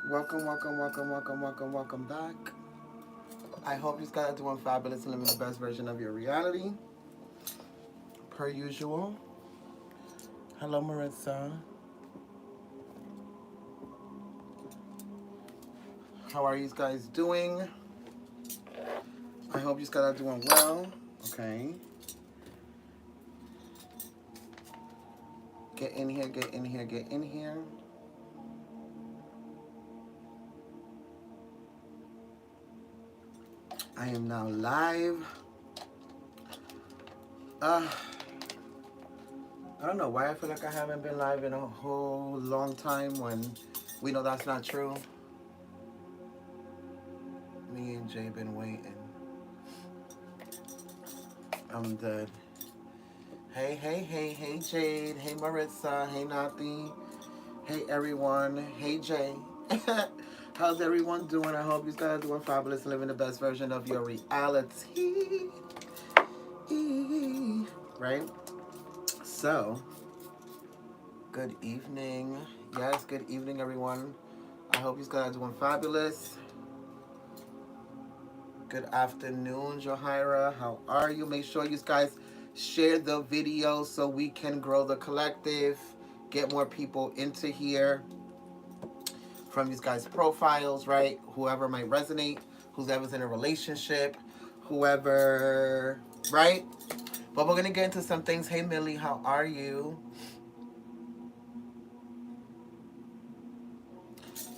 Welcome, welcome, welcome, welcome, welcome, welcome back. I hope you guys are doing fabulous and living the best version of your reality, per usual. Hello, Marissa. How are you guys doing? I hope you guys are doing well. Okay. Get in here, get in here, get in here. I am now live. I don't know why I feel like I haven't been live in a whole long time when we know that's not true. Me and Jay been waiting. I'm dead. Hey, hey, hey, hey, Jade. Hey, Marissa. Hey, Nathi. Hey, everyone. Hey, Jay. How's everyone doing? I hope you guys are doing fabulous, living the best version of your reality. Right? So, good evening. Yes, good evening, everyone. I hope you guys are doing fabulous. Good afternoon, Jahira. How are you? Make sure you guys share the video so we can grow the collective, get more people into here from these guys' profiles, right? Whoever might resonate, whoever's in a relationship, whoever, right? But we're going to get into some things. Hey, Millie, how are you?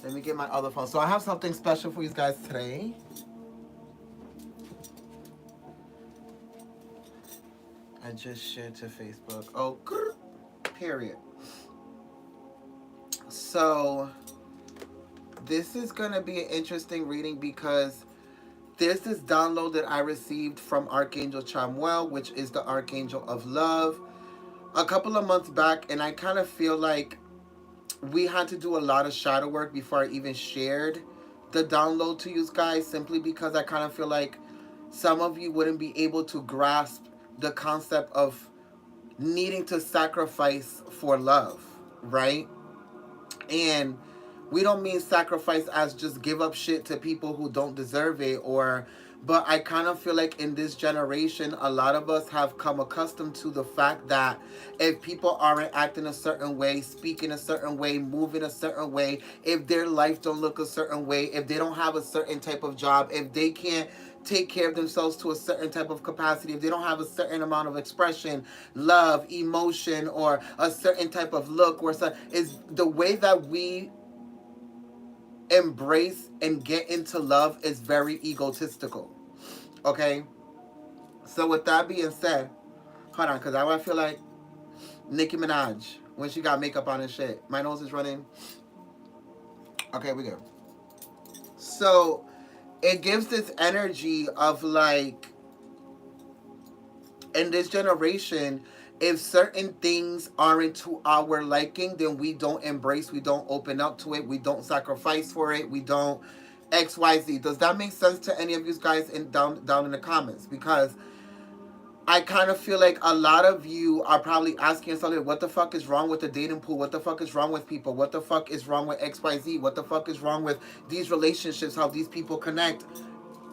Let me get my other phone. So I have something special for you guys today. I just shared to Facebook. Oh, period. So this is going to be an interesting reading because there's this download that I received from Archangel CHAMUEL, which is the Archangel of Love, a couple of months back. And I kind of feel like we had to do a lot of shadow work before I even shared the download to you guys, simply because I kind of feel like some of you wouldn't be able to grasp the concept of needing to sacrifice for love, right? And we don't mean sacrifice as just give up shit to people who don't deserve it, or but I kind of feel like in this generation a lot of us have come accustomed to the fact that if people aren't acting a certain way, speaking a certain way, moving a certain way, if their life don't look a certain way, if they don't have a certain type of job, if they can't take care of themselves to a certain type of capacity, if they don't have a certain amount of expression, love, emotion, or a certain type of look, or so, is the way that we embrace and get into love is very egotistical. Okay? So with that being said, hold on, because I feel like Nicki Minaj when she got makeup on and shit. My nose is running. Okay, we go. So it gives this energy of like, in this generation, if certain things aren't to our liking, then we don't embrace, we don't open up to it, we don't sacrifice for it, we don't XYZ. Does that make sense to any of you guys down in the comments? Because I kind of feel like a lot of you are probably asking yourself, what the fuck is wrong with the dating pool? What the fuck is wrong with people? What the fuck is wrong with XYZ? What the fuck is wrong with these relationships? How these people connect?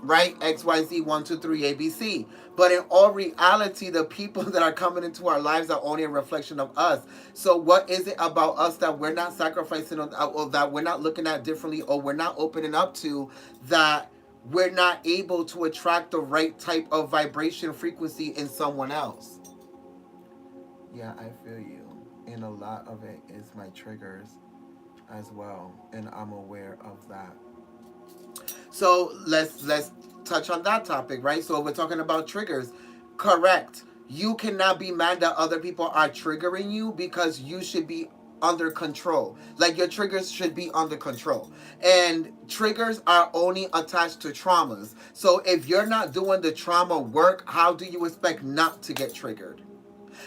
Right? XYZ, 1, 2, 3, ABC. But in all reality, the people that are coming into our lives are only a reflection of us. So what is it about us that we're not sacrificing, or that we're not looking at differently, or we're not opening up to, that we're not able to attract the right type of vibration frequency in someone else? Yeah, I feel you. And a lot of it is my triggers as well. And I'm aware of that. So let's touch on that topic, right? So we're talking about triggers. Correct. You cannot be mad that other people are triggering you, because you should be under control. Like, your triggers should be under control. And triggers are only attached to traumas. So if you're not doing the trauma work, how do you expect not to get triggered?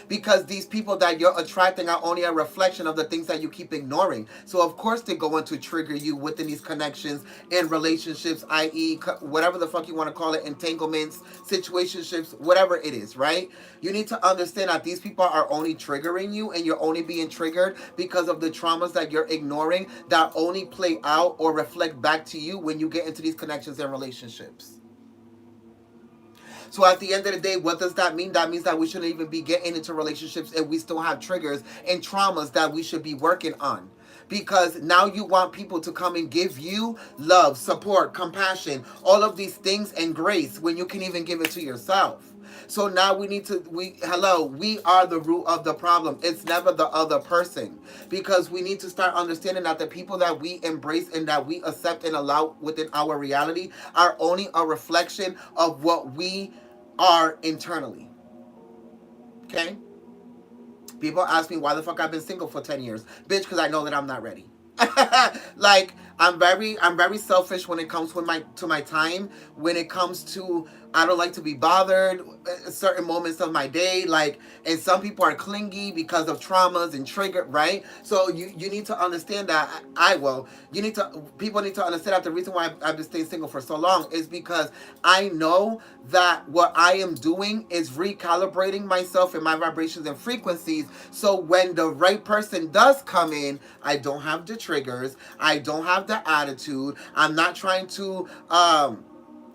because these people that you're attracting are only a reflection of the things that you keep ignoring. So of course they're going to trigger you within these connections and relationships, i.e. whatever the fuck you want to call it, entanglements, situationships, whatever it is, right? You need to understand that these people are only triggering you, and you're only being triggered because of the traumas that you're ignoring that only play out or reflect back to you when you get into these connections and relationships. So at the end of the day, what does that mean? That means that we shouldn't even be getting into relationships if we still have triggers and traumas that we should be working on. Because now you want people to come and give you love, support, compassion, all of these things and grace when you can even give it to yourself. So now we are the root of the problem. It's never the other person. Because we need to start understanding that the people that we embrace and that we accept and allow within our reality are only a reflection of what we are internally. Okay? People ask me why the fuck I've been single for 10 years. Bitch, because I know that I'm not ready. Like I'm very selfish when it comes to my time. When it comes to, I don't like to be bothered at certain moments of my day. Like, and some people are clingy because of traumas and trigger, right? So you need to understand that people need to understand that the reason why I've been staying single for so long is because I know that what I am doing is recalibrating myself and my vibrations and frequencies. So when the right person does come in, I don't have the triggers. I don't have the attitude. I'm not trying to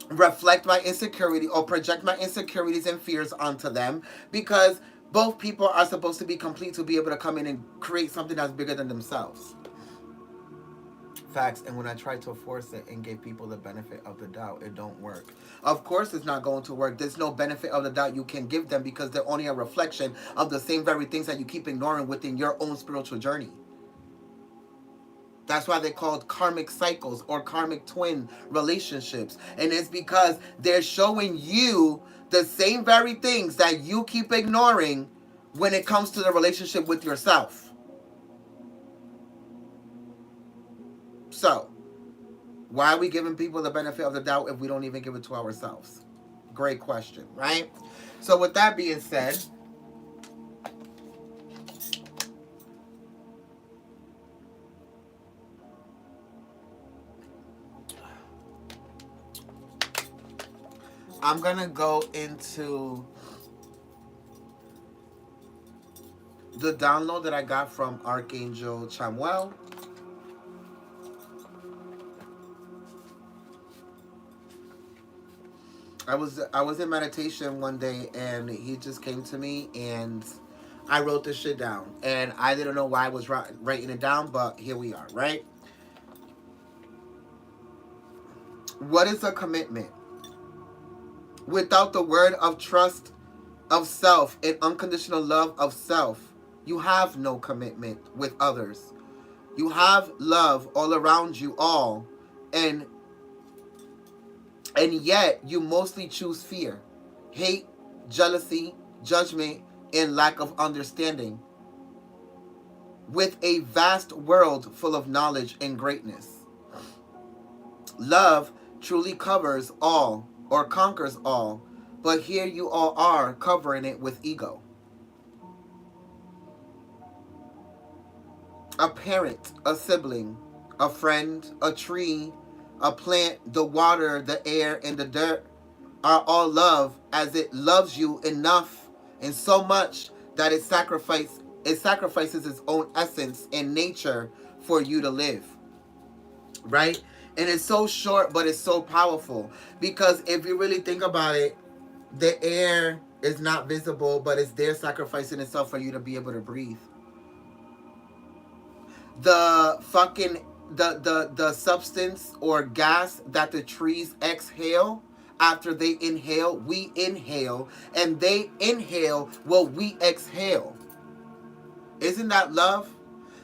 reflect my insecurity or project my insecurities and fears onto them, because both people are supposed to be complete to be able to come in and create something that's bigger than themselves. Facts. And when I try to force it and give people the benefit of the doubt, it don't work. Of course it's not going to work. There's no benefit of the doubt you can give them, because they're only a reflection of the same very things that you keep ignoring within your own spiritual journey. That's why they're called karmic cycles or karmic twin relationships. And it's because they're showing you the same very things that you keep ignoring when it comes to the relationship with yourself. So, why are we giving people the benefit of the doubt if we don't even give it to ourselves? Great question, right? So with that being said, I'm gonna go into the download that I got from Archangel CHAMUEL. I was in meditation one day, and he just came to me, and I wrote this shit down. And I didn't know why I was writing it down, but here we are, right? What is a commitment? Without the word of trust of self and unconditional love of self, you have no commitment with others. You have love all around you all, and yet you mostly choose fear, hate, jealousy, judgment, and lack of understanding with a vast world full of knowledge and greatness. Love truly covers all or conquers all, but here you all are covering it with ego. A parent, a sibling, a friend, a tree, a plant, the water, the air, and the dirt are all love, as it loves you enough and so much that it sacrifices its own essence and nature for you to live. Right? And it's so short, but it's so powerful. Because if you really think about it, the air is not visible, but it's there sacrificing itself for you to be able to breathe. The fucking the substance or gas that the trees exhale after they inhale, we inhale, and they inhale what we exhale. Isn't that love?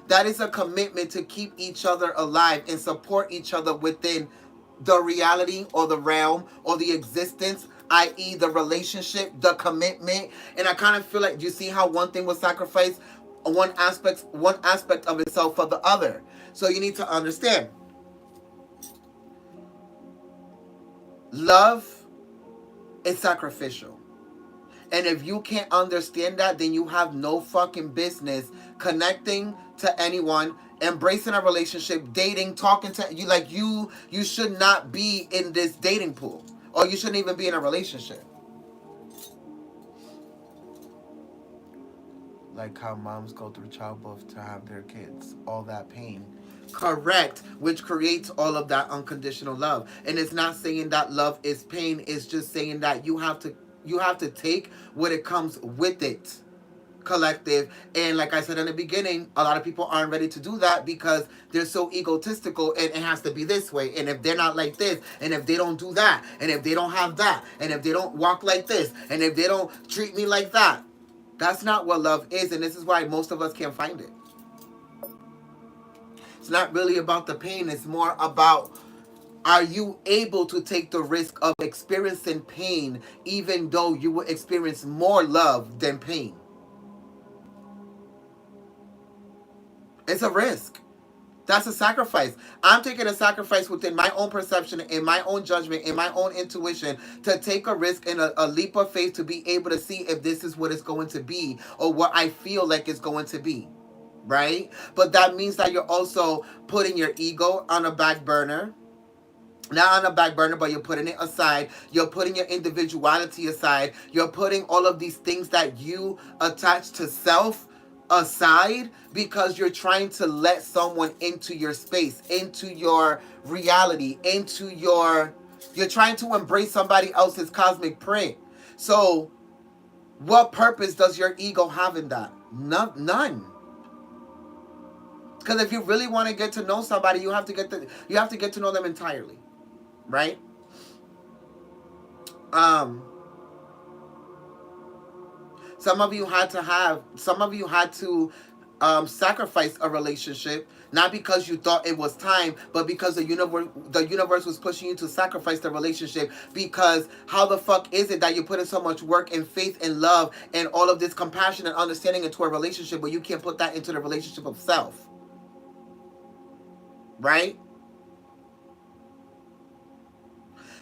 That is a commitment to keep each other alive and support each other within the reality or the realm or the existence, i.e. the relationship, the commitment. And I kind of feel like, you see how one thing was sacrificed, one aspect of itself for the other. So you need to understand, love is sacrificial. And if you can't understand that, then you have no fucking business connecting to anyone, embracing a relationship, dating, talking to you. Like you should not be in this dating pool, or you shouldn't even be in a relationship. Like how moms go through childbirth to have their kids, all that pain. Correct, which creates all of that unconditional love. And it's not saying that love is pain, it's just saying that you have to take what it comes with it, collective. And like I said in the beginning, a lot of people aren't ready to do that because they're so egotistical, and it has to be this way, and if they're not like this, and if they don't do that, and if they don't have that, and if they don't walk like this, and if they don't treat me like that. That's not what love is, and this is why most of us can't find it. It's not really about the pain, it's more about, are you able to take the risk of experiencing pain even though you will experience more love than pain? It's a risk. That's a sacrifice. I'm taking a sacrifice within my own perception, in my own judgment, in my own intuition, to take a risk and a leap of faith to be able to see if this is what it's going to be or what I feel like it's going to be. Right? But that means that you're also putting your ego on a back burner. Not on a back burner, but you're putting it aside. You're putting your individuality aside. You're putting all of these things that you attach to self aside because you're trying to let someone into your space, into your reality, you're trying to embrace somebody else's cosmic print. So what purpose does your ego have in that? None. Because if you really want to get to know somebody, you have to get to know them entirely. Right? Some of you had to sacrifice a relationship, not because you thought it was time, but because the universe was pushing you to sacrifice the relationship. Because how the fuck is it that you put in so much work and faith and love and all of this compassion and understanding into a relationship, but you can't put that into the relationship of self? Right?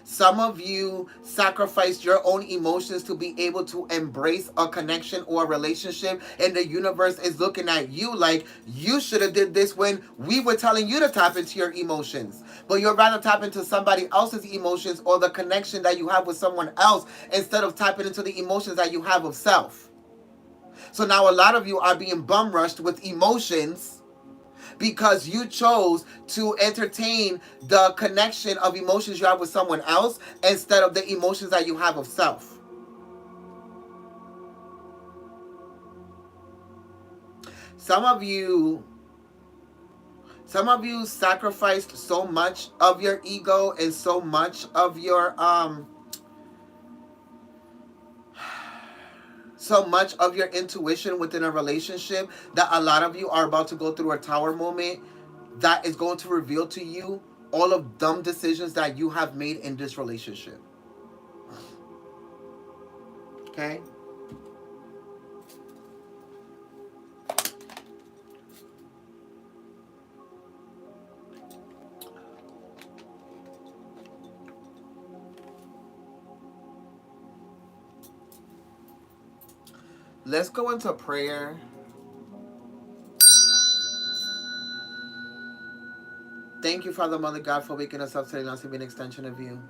Some of you sacrificed your own emotions to be able to embrace a connection or a relationship, and the universe is looking at you like you should have did this when we were telling you to tap into your emotions. But you'd rather tap into somebody else's emotions or the connection that you have with someone else instead of tapping into the emotions that you have of self. So now a lot of you are being bum rushed with emotions because you chose to entertain the connection of emotions you have with someone else instead of the emotions that you have of self. Some of you sacrificed so much of your ego and so much of your intuition within a relationship that a lot of you are about to go through a tower moment that is going to reveal to you all of dumb decisions that you have made in this relationship. Okay? Let's go into prayer. Thank you, Father, Mother God, for waking us up today and us to be an extension of you.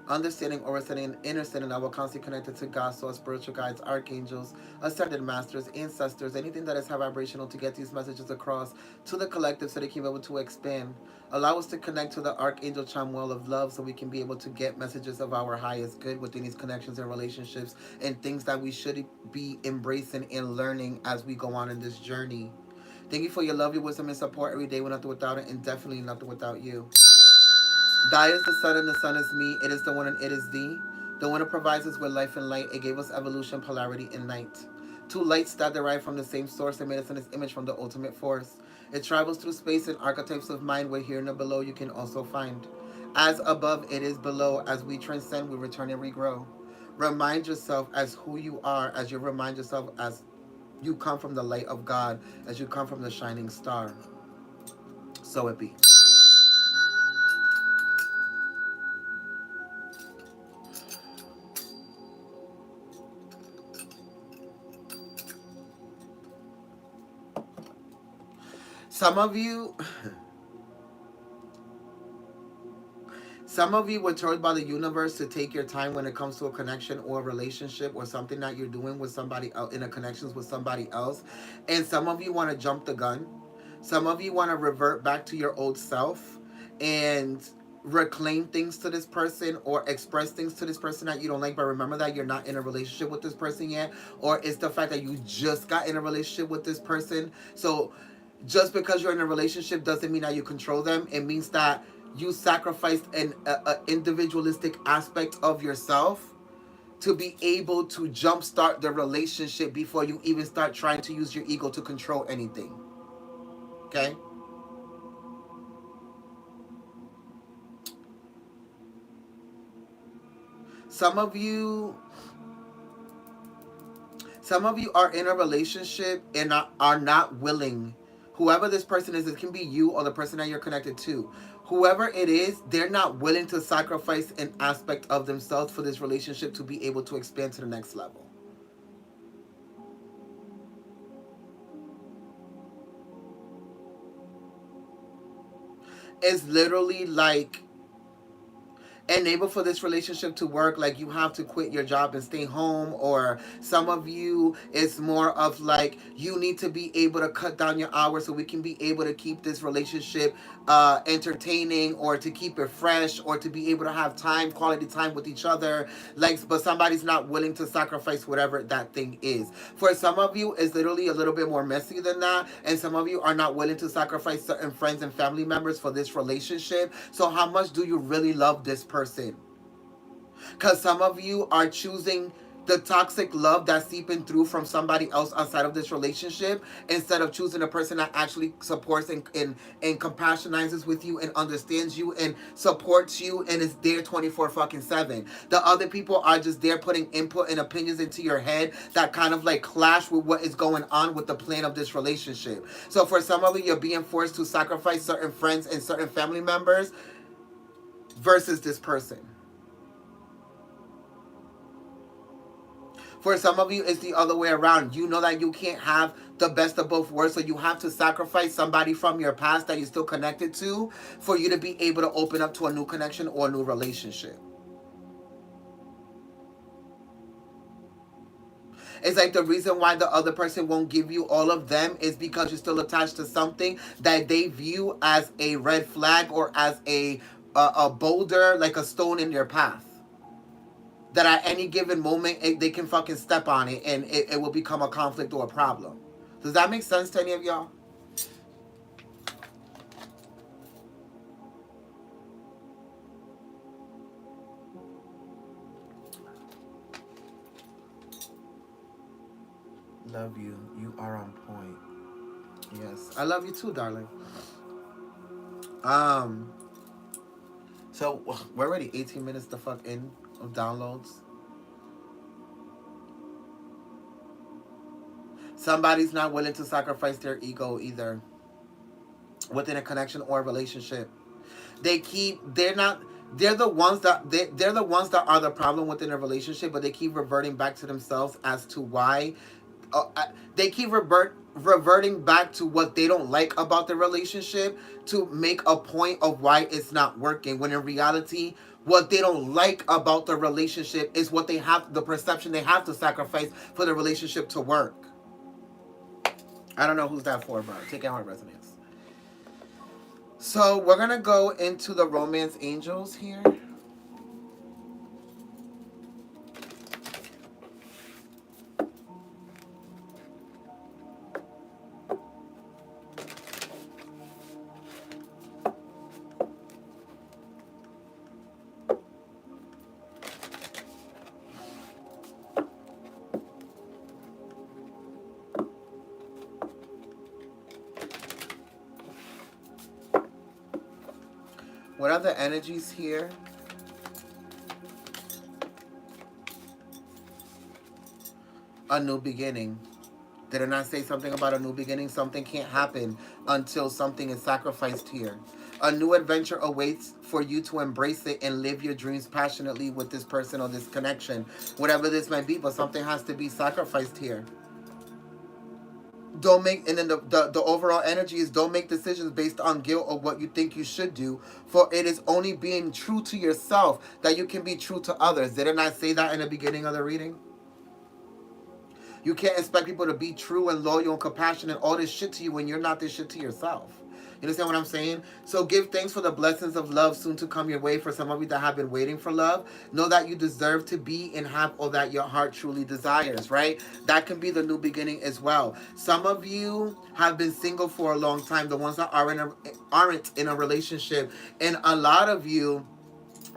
Understanding, overstanding, and understanding that we're constantly connected to God, so our spiritual guides, archangels, ascended masters, ancestors, anything that is high vibrational to get these messages across to the collective so they can be able to expand. Allow us to connect to the Archangel CHAMUEL of love so we can be able to get messages of our highest good within these connections and relationships and things that we should be embracing and learning as we go on in this journey. Thank you for your love, your wisdom, and support every day. We're nothing without it, and definitely nothing without you. Thy is the sun, and the sun is me. It is the one, and it is thee. The one who provides us with life and light. It gave us evolution, polarity, and night. Two lights that derive from the same source and made us in its image from the ultimate force. It travels through space and archetypes of mind where here and below you can also find. As above, it is below. As we transcend, we return and regrow. Remind yourself as who you are, as you remind yourself as you come from the light of God, as you come from the shining star. So it be. Some of you, some of you were told by the universe to take your time when it comes to a connection or a relationship or something that you're doing with somebody else, in a connections with somebody else. And some of you want to jump the gun. Some of you want to revert back to your old self and reclaim things to this person or express things to this person that you don't like. But remember that you're not in a relationship with this person yet. Or it's the fact that you just got in a relationship with this person. So just because you're in a relationship doesn't mean that you control them. It means that you sacrificed a individualistic aspect of yourself to be able to jumpstart the relationship before you even start trying to use your ego to control anything. Okay? Some of you some of you are in a relationship and are not willing. Whoever this person is, it can be you or the person that you're connected to. Whoever it is, they're not willing to sacrifice an aspect of themselves for this relationship to be able to expand to the next level. It's literally like enable for this relationship to work, like you have to quit your job and stay home. Or some of you, it's more of like you need to be able to cut down your hours so we can be able to keep this relationship entertaining, or to keep it fresh, or to be able to have time, quality time with each other. Like, but somebody's not willing to sacrifice whatever that thing is. For some of you, it's literally a little bit more messy than that, and some of you are not willing to sacrifice certain friends and family members for this relationship. So how much do you really love this person? Because some of you are choosing the toxic love that's seeping through from somebody else outside of this relationship, instead of choosing a person that actually supports and compassionizes with you and understands you and supports you and is there 24 fucking 7. The other people are just there putting input and opinions into your head that kind of like clash with what is going on with the plan of this relationship. So for some of you, you're being forced to sacrifice certain friends and certain family members versus this person. For some of you, it's the other way around. You know that you can't have the best of both worlds, so you have to sacrifice somebody from your past that you're still connected to for you to be able to open up to a new connection or a new relationship. It's like the reason why the other person won't give you all of them is because you're still attached to something that they view as a red flag or as a boulder, like a stone in their path, that at any given moment they can fucking step on it and it will become a conflict or a problem. Does that make sense to any of y'all? Love you. You are on point. Yes. I love you too, darling. Um, so we're already 18 minutes the fuck in of downloads. Somebody's not willing to sacrifice their ego either within a connection or a relationship. They're not they're the ones that they're the ones that are the problem within a relationship, but they keep reverting back to themselves as to why uh, they keep reverting back to what they don't like about the relationship to make a point of why it's not working, when in reality what they don't like about the relationship is what they have, the perception they have to sacrifice for the relationship to work. I don't know who's that for, but take it how it resonates. So we're gonna go into the romance angels here. What are the energies here? A new beginning. Did I not say something about a new beginning? Something can't happen until something is sacrificed here. A new adventure awaits for you to embrace it and live your dreams passionately with this person or this connection, whatever this might be, but something has to be sacrificed here. Don't make, and then the overall energy is don't make decisions based on guilt or what you think you should do, for it is only being true to yourself that you can be true to others. Didn't I say that in the beginning of the reading? You can't expect people to be true and loyal and compassionate and all this shit to you when you're not this shit to yourself. You understand what I'm saying? So give thanks for the blessings of love soon to come your way. For some of you that have been waiting for love, know that you deserve to be and have all that your heart truly desires, right? That can be the new beginning as well. Some of you have been single for a long time, the ones that aren't in a relationship. And a lot of you,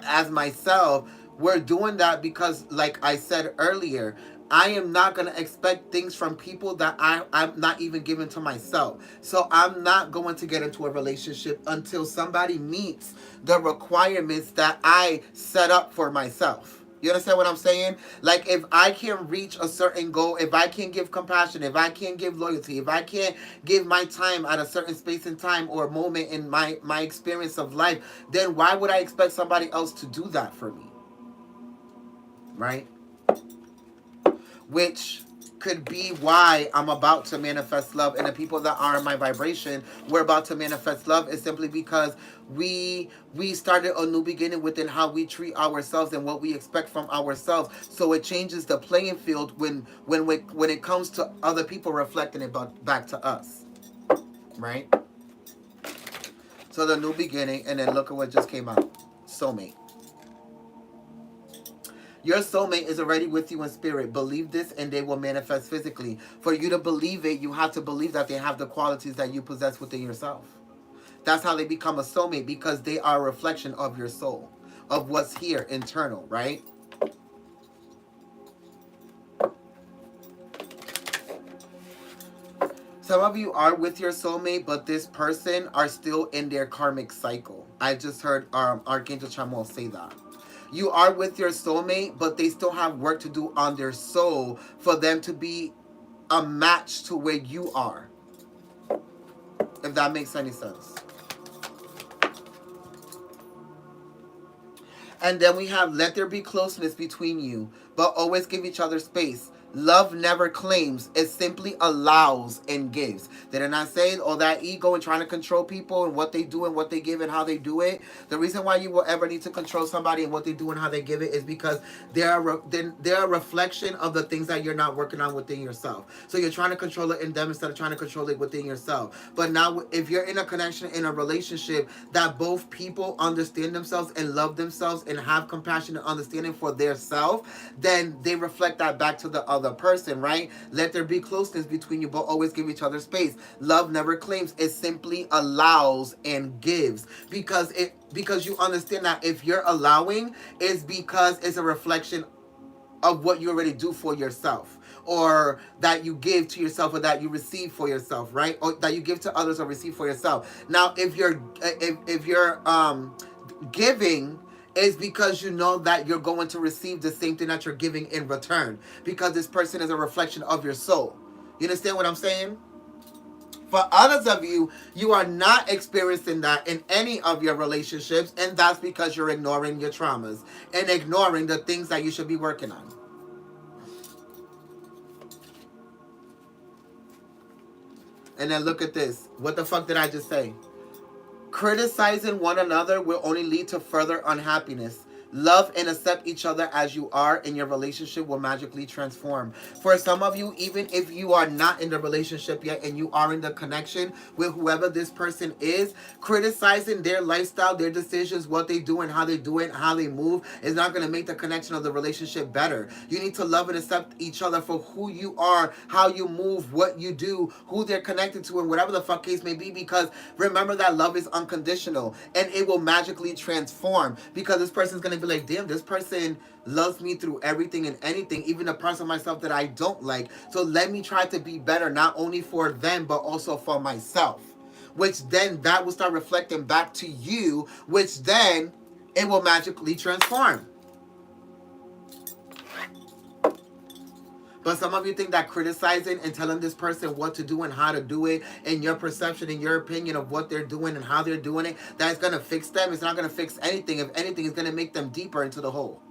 as myself, we're doing that because, like I said earlier, I am not going to expect things from people that I'm not even giving to myself. So I'm not going to get into a relationship until somebody meets the requirements that I set up for myself. You understand what I'm saying? Like, if I can reach a certain goal, if I can give compassion, if I can give loyalty, if I can't give my time at a certain space and time or moment in my experience of life, then why would I expect somebody else to do that for me? Right? Which could be why I'm about to manifest love, and the people that are in my vibration, we're about to manifest love, is simply because we started a new beginning within how we treat ourselves and what we expect from ourselves. So it changes the playing field when it comes to other people reflecting it back to us, right? So the new beginning, and then look at what just came out. Soulmate. Your soulmate is already with you in spirit. Believe this and they will manifest physically. For you to believe it, you have to believe that they have the qualities that you possess within yourself. That's how they become a soulmate, because they are a reflection of your soul, of what's here, internal, right? Some of you are with your soulmate, but this person are still in their karmic cycle. I just heard Archangel CHAMUEL say that. You are with your soulmate, but they still have work to do on their soul for them to be a match to where you are. If that makes any sense. And then we have, let there be closeness between you, but always give each other space. Love never claims, it simply allows and gives. Did I not say all that ego and trying to control people and what they do and what they give and how they do it? The reason why you will ever need to control somebody and what they do and how they give it is because they're a reflection of the things that you're not working on within yourself. So you're trying to control it in them instead of trying to control it within yourself. But now if you're in a connection, in a relationship that both people understand themselves and love themselves and have compassion and understanding for their self, then they reflect that back to the other person, right? Let there be closeness between you, but always give each other space. Love never claims, it simply allows and gives, because you understand that if you're allowing, it's because it's a reflection of what you already do for yourself, or that you give to yourself, or that you receive for yourself, right? Or that you give to others or receive for yourself. Now if you're giving, is because you know that you're going to receive the same thing that you're giving in return, because this person is a reflection of your soul. You understand what I'm saying? For others of you, you are not experiencing that in any of your relationships, and that's because you're ignoring your traumas and ignoring the things that you should be working on. And then look at this. What the fuck did I just say? Criticizing one another will only lead to further unhappiness. Love and accept each other as you are, and your relationship will magically transform. For some of you, even if you are not in the relationship yet and you are in the connection with whoever this person is, criticizing their lifestyle, their decisions, what they do and how they do it, how they move, is not going to make the connection of the relationship better. You need to love and accept each other for who you are, how you move, what you do, who they're connected to, and whatever the fuck case may be, because remember that love is unconditional and it will magically transform, because this person's going to be like, damn, this person loves me through everything and anything, even the parts of myself that I don't like. So let me try to be better, not only for them, but also for myself. Which then that will start reflecting back to you, which then it will magically transform. But some of you think that criticizing and telling this person what to do and how to do it, and your perception and your opinion of what they're doing and how they're doing it, that's going to fix them. It's not going to fix anything. If anything, it's going to make them deeper into the hole.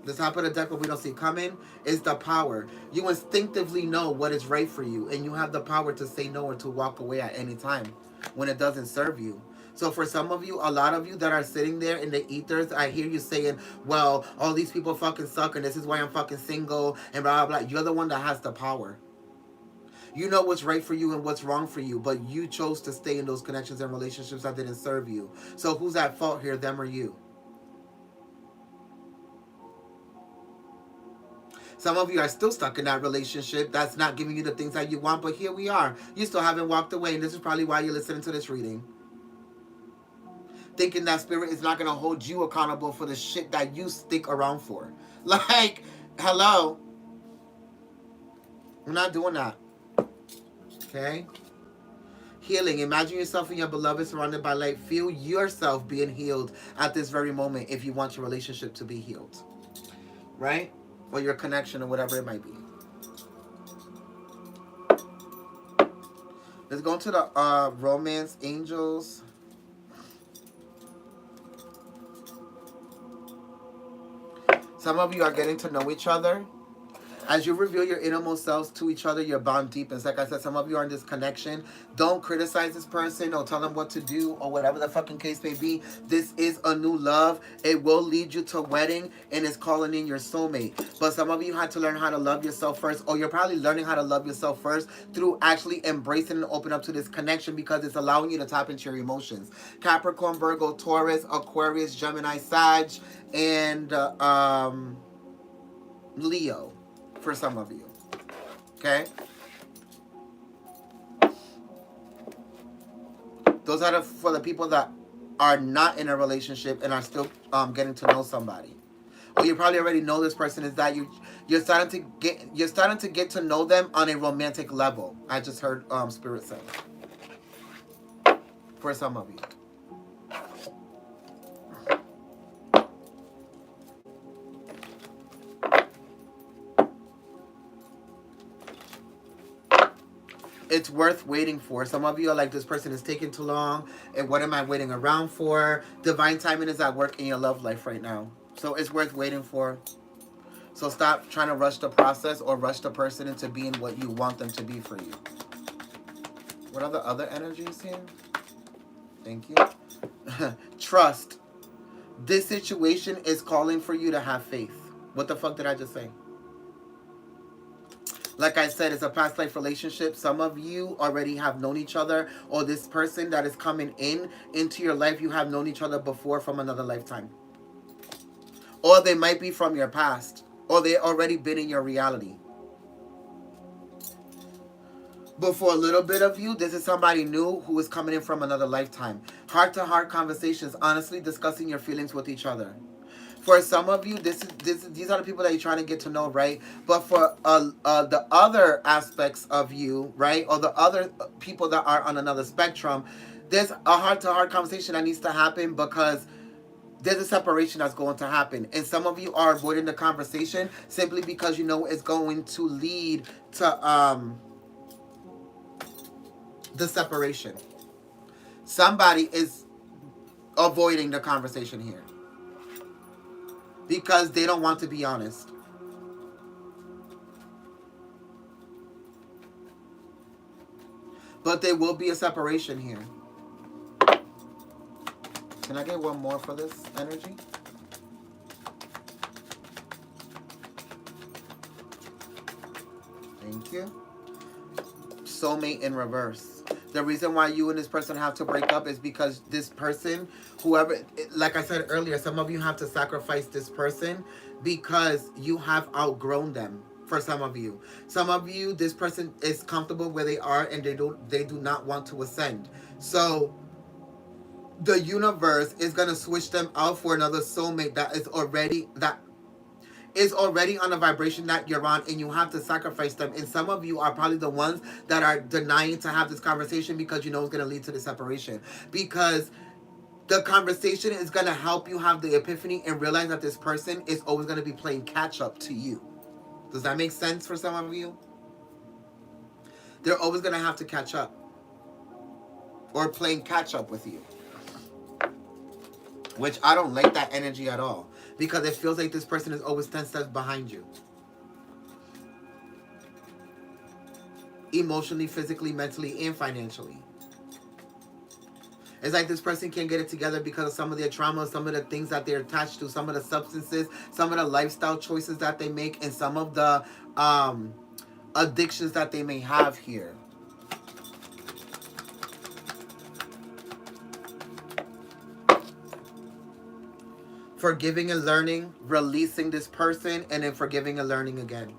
The top of the deck, what we don't see coming, is the power. You instinctively know what is right for you, and you have the power to say no or to walk away at any time when it doesn't serve you. So for some of you, a lot of you that are sitting there in the ethers, I hear you saying, well, all these people fucking suck, and this is why I'm fucking single, and blah, blah, blah. You're the one that has the power. You know what's right for you and what's wrong for you, but you chose to stay in those connections and relationships that didn't serve you. So who's at fault here, them or you? Some of you are still stuck in that relationship that's not giving you the things that you want, but here we are. You still haven't walked away, and this is probably why you're listening to this reading. Thinking that spirit is not going to hold you accountable for the shit that you stick around for. Like, hello? We're not doing that. Okay? Healing. Imagine yourself and your beloved surrounded by light. Feel yourself being healed at this very moment if you want your relationship to be healed. Right? Or your connection or whatever it might be. Let's go to the romance angels. Some of you are getting to know each other. As you reveal your innermost selves to each other, your bond deepens. Like I said, some of you are in this connection. Don't criticize this person or tell them what to do or whatever the fucking case may be. This is a new love. It will lead you to wedding and it's calling in your soulmate. But some of you had to learn how to love yourself first, or you're probably learning how to love yourself first through actually embracing and open up to this connection because it's allowing you to tap into your emotions. Capricorn, Virgo, Taurus, Aquarius, Gemini, Sag, and Leo. For some of you, okay? Those are for the people that are not in a relationship and are still getting to know somebody. Or you probably already know this person. Is that you're starting to get to know them on a romantic level. I just heard Spirit say. For some of you. It's worth waiting for. Some of you are like, this person is taking too long, and what am I waiting around for? Divine timing is at work in your love life right now. So it's worth waiting for. So stop trying to rush the process or rush the person into being what you want them to be for you. What are the other energies here? Thank you. Trust. This situation is calling for you to have faith. What the fuck did I just say? Like I said, it's a past life relationship. Some of you already have known each other, or this person that is coming into your life, you have known each other before from another lifetime. Or they might be from your past, or they already been in your reality. But for a little bit of you, this is somebody new who is coming in from another lifetime. Heart-to-heart conversations, honestly discussing your feelings with each other. For some of you, these are the people that you're trying to get to know, right? But for the other aspects of you, right, or the other people that are on another spectrum, there's a heart-to-heart conversation that needs to happen because there's a separation that's going to happen. And some of you are avoiding the conversation simply because you know it's going to lead to the separation. Somebody is avoiding the conversation here because they don't want to be honest. But there will be a separation here. Can I get one more for this energy? Thank you. Soulmate in reverse. The reason why you and this person have to break up is because this person, whoever, like I said earlier, some of you have to sacrifice this person because you have outgrown them. For some of you, this person is comfortable where they are and they do not want to ascend. So the universe is going to switch them out for another soulmate that is already on a vibration that you're on, and you have to sacrifice them. And some of you are probably the ones that are denying to have this conversation because you know it's going to lead to the separation. Because the conversation is going to help you have the epiphany and realize that this person is always going to be playing catch up to you. Does that make sense for some of you? They're always going to have to catch up or playing catch up with you. Which I don't like that energy at all. because it feels like this person is always 10 steps behind you. Emotionally, physically, mentally, and financially. It's like this person can't get it together because of some of their trauma, some of the things that they're attached to, some of the substances, some of the lifestyle choices that they make, and some of the addictions that they may have here. Forgiving and learning, releasing this person, and then forgiving and learning again.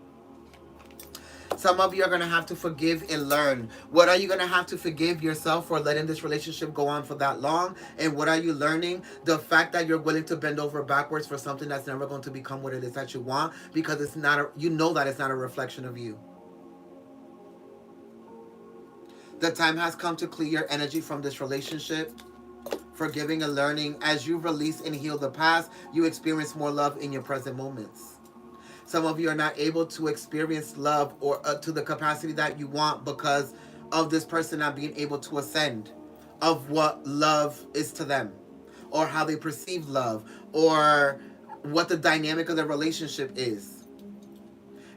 Some of you are going to have to forgive and learn. What are you going to have to forgive yourself for letting this relationship go on for that long? And what are you learning? The fact that you're willing to bend over backwards for something that's never going to become what it is that you want, because it's not you know that it's not a reflection of you. The time has come to clear your energy from this relationship. Forgiving and learning. As you release and heal the past, you experience more love in your present moments. Some of you are not able to experience love or to the capacity that you want because of this person not being able to ascend of what love is to them, or how they perceive love, or what the dynamic of the relationship is.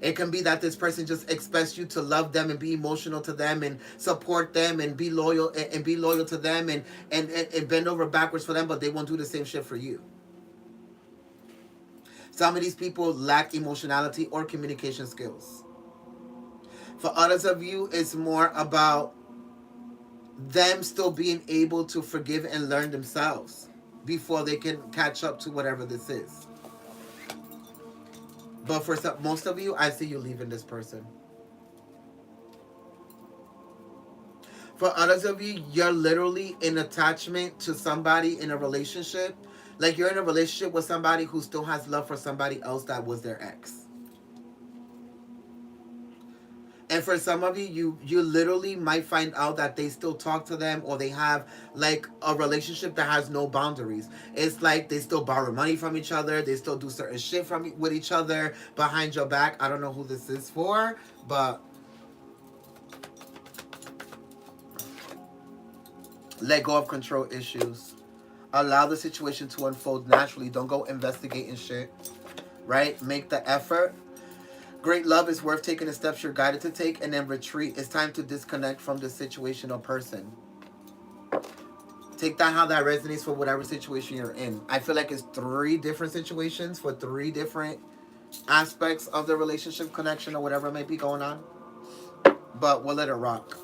It can be that this person just expects you to love them and be emotional to them and support them and be loyal and be loyal to them and bend over backwards for them, but they won't do the same shit for you. Some of these people lack emotionality or communication skills. For others of you, it's more about them still being able to forgive and learn themselves before they can catch up to whatever this is. But for most of you, I see you leaving this person. For others of you, you're literally in attachment to somebody in a relationship. Like you're in a relationship with somebody who still has love for somebody else that was their ex. And for some of you, you literally might find out that they still talk to them, or they have like a relationship that has no boundaries. It's like they still borrow money from each other. They still do certain shit with each other behind your back. I don't know who this is for, but let go of control issues. Allow the situation to unfold naturally. Don't go investigating shit, right? Make the effort. Great love is worth taking the steps you're guided to take, and then retreat. It's time to disconnect from the situation or person. Take that how that resonates for whatever situation you're in. I feel like it's 3 different situations for 3 different aspects of the relationship connection or whatever might be going on. But we'll let it rock.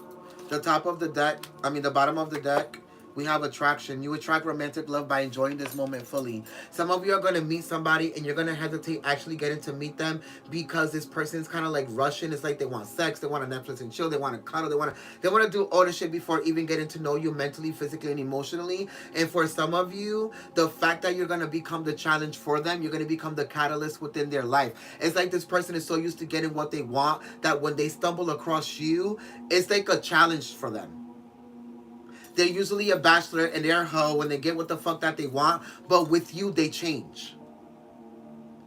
The bottom of the deck, we have attraction. You attract romantic love by enjoying this moment fully. Some of you are going to meet somebody and you're going to hesitate actually getting to meet them because this person's kind of like rushing. It's like they want sex, they want to Netflix and chill, they want to cuddle, they want to do all this shit before even getting to know you mentally, physically, and emotionally. And for some of you, the fact that you're going to become the challenge for them, you're going to become the catalyst within their life. It's like this person is so used to getting what they want that when they stumble across you, it's like a challenge for them. They're usually a bachelor and they're a hoe when they get what the fuck that they want. But with you, they change.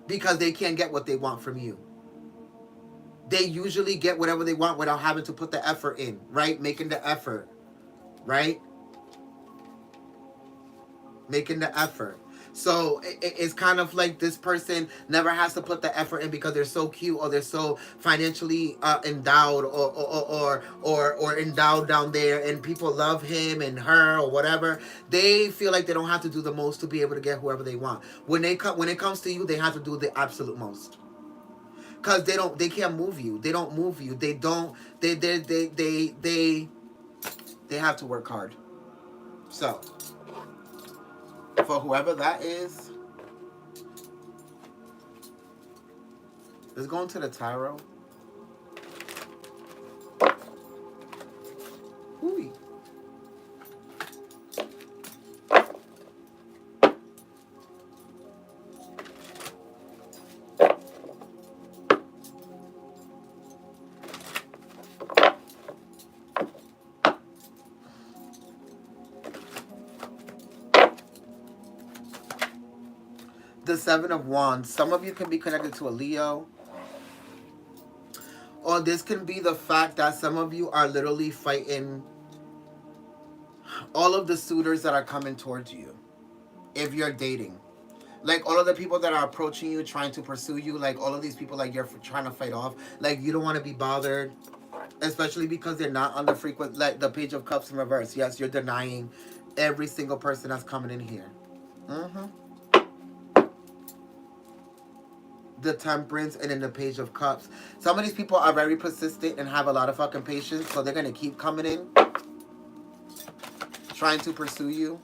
Because they can't get what they want from you. They usually get whatever they want without having to put the effort in, right? Making the effort, right? Making the effort. So it's kind of like this person never has to put the effort in because they're so cute or they're so financially endowed or endowed down there, and people love him and her or whatever. They feel like they don't have to do the most to be able to get whoever they want. When it comes to you, they have to do the absolute most. Cause they can't move you. They don't move you. They have to work hard. So for whoever that is, let's go into the tarot. Ooh. The 7 of Wands. Some of you can be connected to a Leo. Or this can be the fact that some of you are literally fighting all of the suitors that are coming towards you. If you're dating. Like all of the people that are approaching you, trying to pursue you, like all of these people, like you're trying to fight off. Like you don't want to be bothered, especially because they're not on the frequent, like the Page of Cups in reverse. Yes, you're denying every single person that's coming in here. Mm-hmm. The Temperance and then the Page of Cups. Some of these people are very persistent and have a lot of fucking patience, so they're gonna keep coming in, trying to pursue you.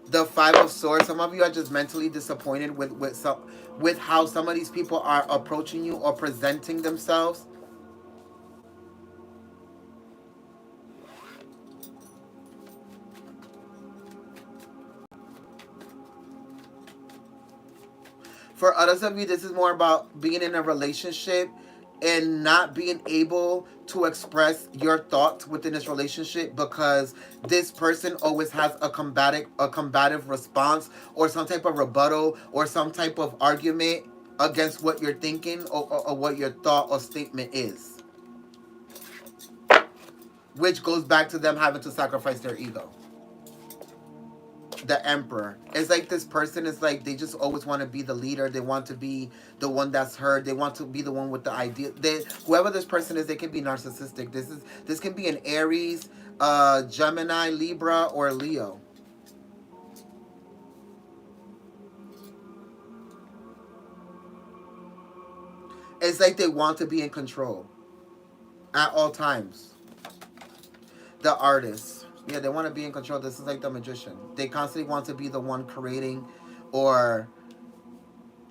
The Five of Swords. Some of you are just mentally disappointed with how some of these people are approaching you or presenting themselves. For others of you, this is more about being in a relationship and not being able to express your thoughts within this relationship because this person always has a combative response or some type of rebuttal or some type of argument against what you're thinking or what your thought or statement is, which goes back to them having to sacrifice their ego. The Emperor. It's like this person is like they just always want to be the leader. They want to be the one that's heard. They want to be the one with the idea. Whoever this person is, they can be narcissistic. This can be an Aries, Gemini, Libra, or Leo. It's like they want to be in control at all times. The Artist. Yeah, they want to be in control. This is like the Magician. They constantly want to be the one creating or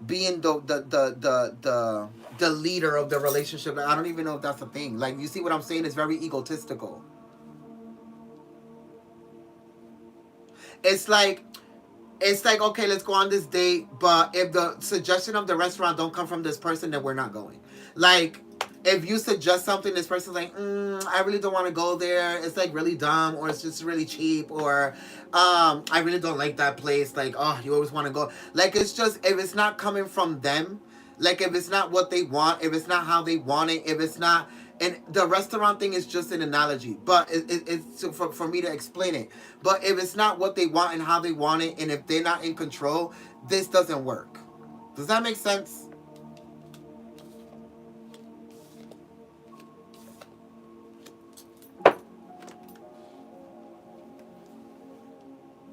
being the leader of the relationship. I don't even know if that's a thing. Like you see what I'm saying? It's very egotistical. It's like okay, let's go on this date, but if the suggestion of the restaurant don't come from this person, then we're not going. Like if you suggest something, this person's like, I really don't want to go there. It's like really dumb, or it's just really cheap, or I really don't like that place. Like, oh, you always want to go. Like it's just if it's not coming from them, like if it's not what they want, if it's not how they want it, if it's not. And the restaurant thing is just an analogy, but it's for me to explain it. But if it's not what they want and how they want it, and if they're not in control, this doesn't work. Does that make sense?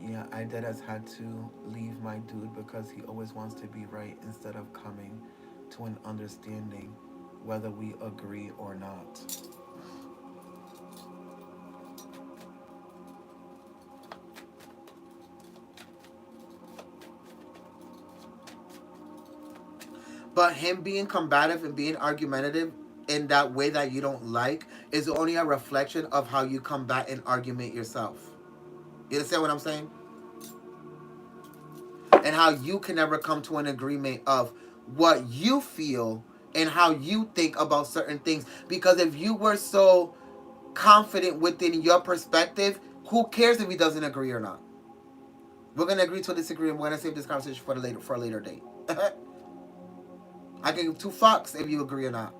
Yeah, I dead as had to leave my dude because he always wants to be right instead of coming to an understanding, whether we agree or not. But him being combative and being argumentative in that way that you don't like is only a reflection of how you combat an argument yourself. You understand what I'm saying? And how you can never come to an agreement of what you feel and how you think about certain things. Because if you were so confident within your perspective, who cares if he doesn't agree or not? We're gonna agree to disagree, and we're gonna save this conversation for a later date. I can give two fucks if you agree or not.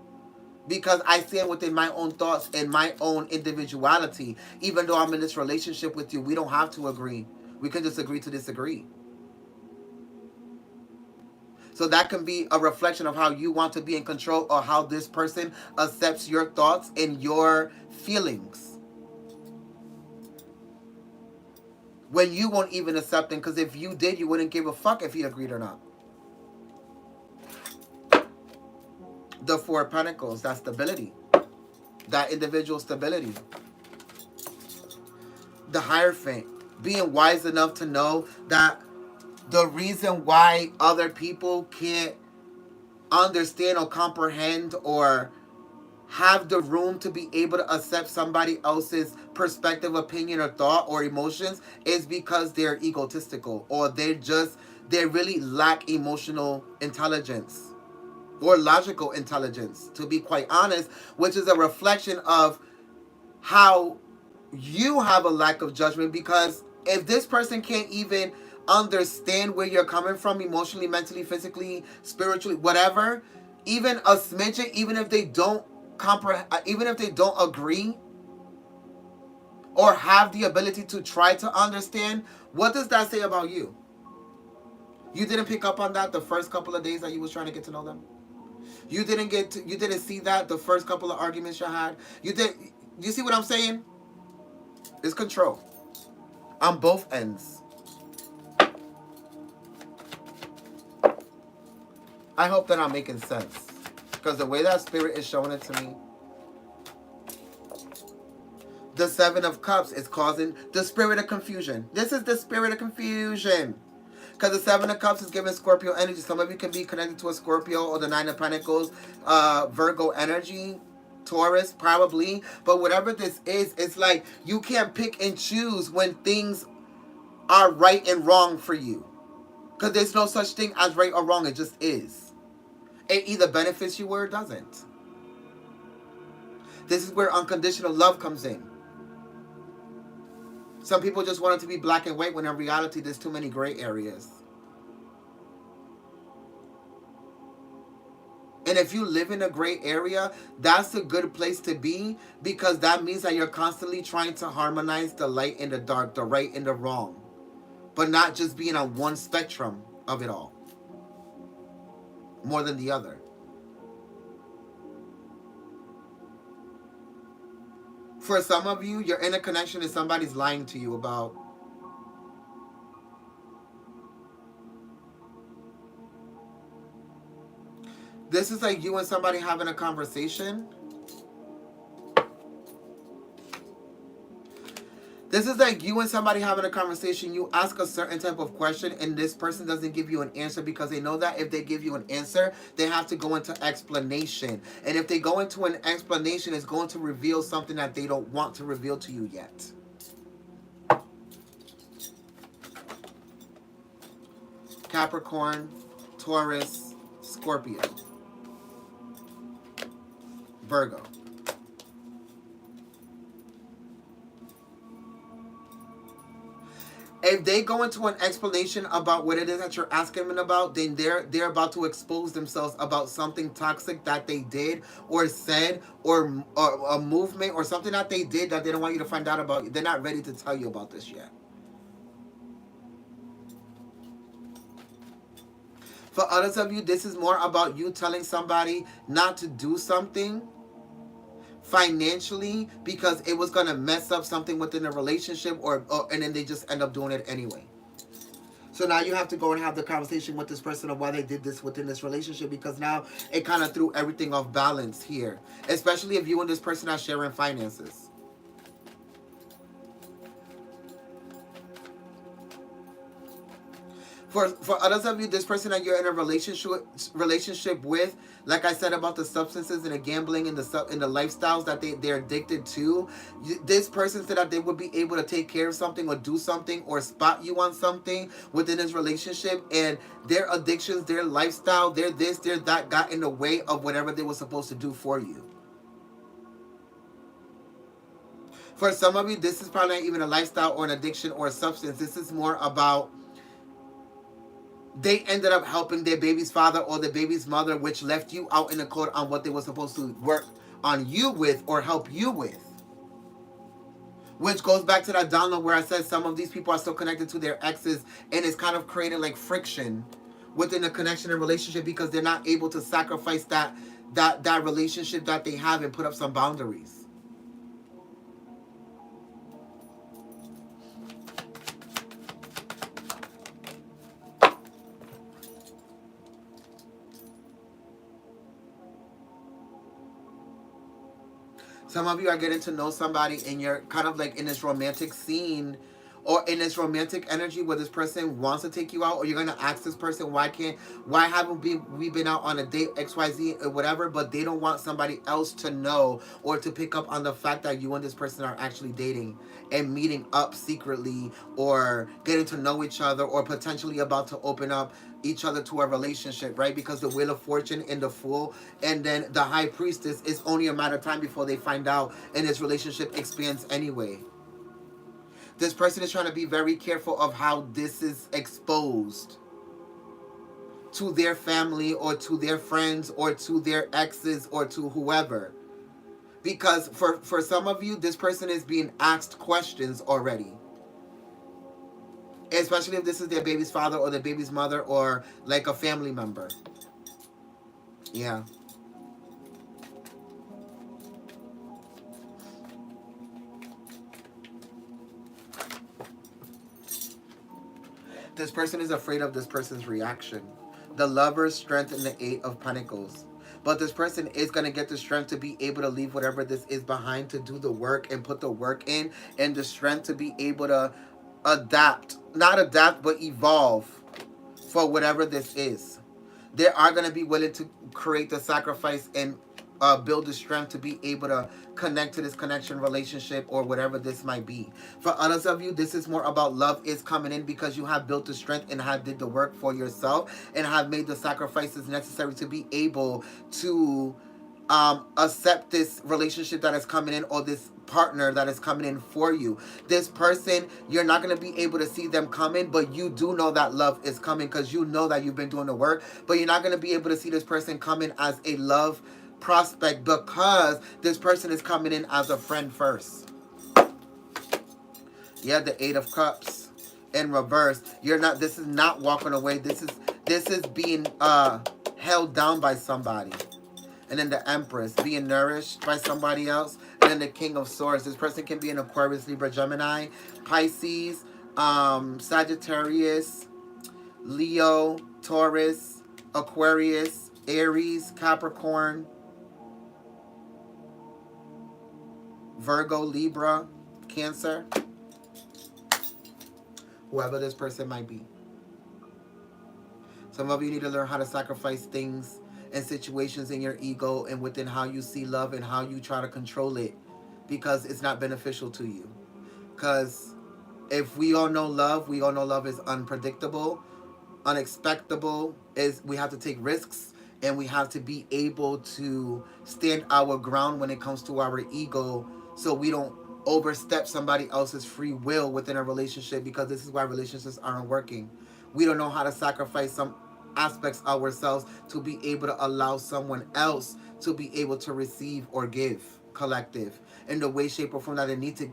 Because I stand within my own thoughts and my own individuality. Even though I'm in this relationship with you, we don't have to agree. We can just agree to disagree. So that can be a reflection of how you want to be in control or how this person accepts your thoughts and your feelings. When you won't even accept them, because if you did, you wouldn't give a fuck if he agreed or not. The Four of Pentacles, that stability. That individual stability. The Hierophant, being wise enough to know that the reason why other people can't understand or comprehend or have the room to be able to accept somebody else's perspective, opinion, or thought or emotions is because they're egotistical or they really lack emotional intelligence or logical intelligence, to be quite honest, which is a reflection of how you have a lack of judgment. Because if this person can't even understand where you're coming from emotionally, mentally, physically, spiritually, whatever, even a smidgen, even if they don't comprehend, even if they don't agree or have the ability to try to understand, what does that say about you? You didn't pick up on that the first couple of days that you was trying to get to know them. You didn't see that the first couple of arguments you had. You see what I'm saying? It's control on both ends. I hope that I'm making sense. Because the way that spirit is showing it to me, the Seven of Cups is causing the spirit of confusion. This is the spirit of confusion. Because the Seven of Cups is giving Scorpio energy. Some of you can be connected to a Scorpio or the Nine of Pentacles, Virgo energy, Taurus, probably. But whatever this is, it's like you can't pick and choose when things are right and wrong for you. Because there's no such thing as right or wrong. It just is. It either benefits you or it doesn't. This is where unconditional love comes in. Some people just want it to be black and white when in reality there's too many gray areas. And if you live in a gray area, that's a good place to be, because that means that you're constantly trying to harmonize the light and the dark, the right and the wrong, but not just being on one spectrum of it all, more than the other. For some of you, you're in a connection and somebody's lying to you about. This is like you and somebody having a conversation. This is like you and somebody having a conversation. You ask a certain type of question and this person doesn't give you an answer because they know that if they give you an answer, they have to go into explanation. And if they go into an explanation, it's going to reveal something that they don't want to reveal to you yet. Capricorn, Taurus, Scorpio, Virgo. If they go into an explanation about what it is that you're asking them about, then they're about to expose themselves about something toxic that they did or said, or a movement or something that they did that they don't want you to find out about. They're not ready to tell you about this yet. For others of you, this is more about you telling somebody not to do something financially because it was going to mess up something within a relationship, and then they just end up doing it anyway. So now you have to go and have the conversation with this person of why they did this within this relationship, because now it kind of threw everything off balance here, especially if you and this person are sharing finances. For others of you, this person that you're in a relationship with, like I said about the substances and the gambling and the lifestyles that they're addicted to, this person said that they would be able to take care of something or do something or spot you on something within this relationship, and their addictions, their lifestyle, their this, their that got in the way of whatever they were supposed to do for you. For some of you, this is probably not even a lifestyle or an addiction or a substance. This is more about they ended up helping their baby's father or the baby's mother, which left you out in the cold on what they were supposed to work on you with or help you with. Which goes back to that download where I said some of these people are still connected to their exes, and it's kind of creating like friction within the connection and relationship because they're not able to sacrifice that relationship that they have and put up some boundaries. Some of you are getting to know somebody and you're kind of like in this romantic scene or in this romantic energy where this person wants to take you out, or you're going to ask this person, why haven't we been out on a date, XYZ or whatever, but they don't want somebody else to know or to pick up on the fact that you and this person are actually dating and meeting up secretly or getting to know each other or potentially about to open up each other to a relationship, right? Because the Wheel of Fortune and the Fool and then the High Priestess is only a matter of time before they find out and this relationship expands anyway. This person is trying to be very careful of how this is exposed to their family or to their friends or to their exes or to whoever. Because for some of you, this person is being asked questions already. especially if this is their baby's father or their baby's mother or like a family member. Yeah. This person is afraid of this person's reaction. The Lover's strength and the Eight of Pentacles. But this person is going to get the strength to be able to leave whatever this is behind, to do the work and put the work in, and the strength to be able to adapt. Not adapt, but evolve for whatever this is. They are going to be willing to create the sacrifice and build the strength to be able to connect to this connection, relationship, or whatever this might be. For others of you, this is more about love is coming in because you have built the strength and have did the work for yourself and have made the sacrifices necessary to be able to accept this relationship that is coming in, or this partner that is coming in for you. This person, you're not going to be able to see them coming, but you do know that love is coming because you know that you've been doing the work. But you're not going to be able to see this person coming as a love prospect because this person is coming in as a friend first. Yeah, the Eight of Cups in reverse. You're not, this is not walking away. This is being held down by somebody. And then the Empress, being nourished by somebody else. And then the King of Swords. This person can be an Aquarius, Libra, Gemini, Pisces, Sagittarius, Leo, Taurus, Aquarius, Aries, Capricorn, Virgo, Libra, Cancer. Whoever this person might be. Some of you need to learn how to sacrifice things and situations in your ego and within how you see love and how you try to control it, because it's not beneficial to you. Because if we all know love is unpredictable, unexpectable, is we have to take risks, and we have to be able to stand our ground when it comes to our ego, so we don't overstep somebody else's free will within a relationship, because this is why relationships aren't working. We don't know how to sacrifice some aspects ourselves to be able to allow someone else to be able to receive or give, collective, in the way, shape, or form that they need to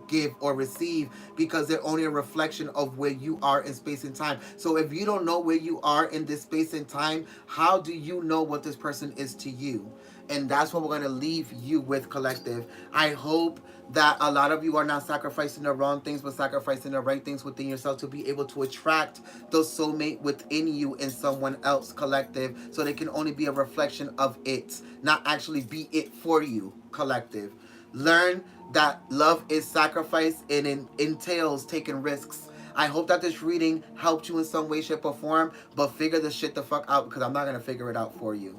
give or receive, because they're only a reflection of where you are in space and time. So if you don't know where you are in this space and time, how do you know what this person is to you? And that's what we're going to leave you with, collective. I hope that a lot of you are not sacrificing the wrong things, but sacrificing the right things within yourself to be able to attract the soulmate within you in someone else, collective, so they can only be a reflection of it, not actually be it for you, collective. Learn that love is sacrifice, and it entails taking risks. I hope that this reading helped you in some way, shape, or form, but figure this shit the fuck out, because I'm not going to figure it out for you.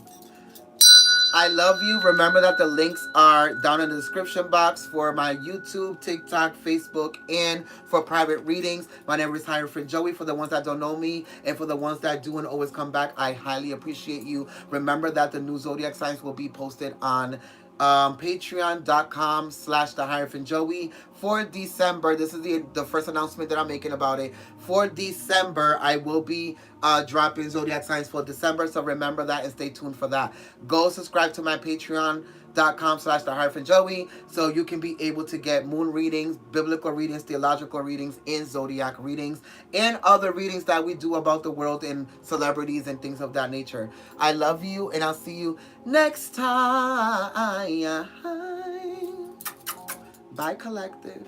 I love you. Remember that the links are down in the description box for my YouTube, TikTok, Facebook, and for private readings. My name is Hierophant Joey. For the ones that don't know me, and for the ones that do and always come back, I highly appreciate you. Remember that the new zodiac signs will be posted on patreon.com/the Hierophant Joey for December. This is the first announcement that I'm making about it. For December, I will be dropping zodiac signs for December, so remember that and stay tuned for that. Go subscribe to my patreon.com/the Hierophant Joey so you can be able to get moon readings, biblical readings, theological readings, and zodiac readings, and other readings that we do about the world and celebrities and things of that nature. I love you, and I'll see you next time. Bye, collective.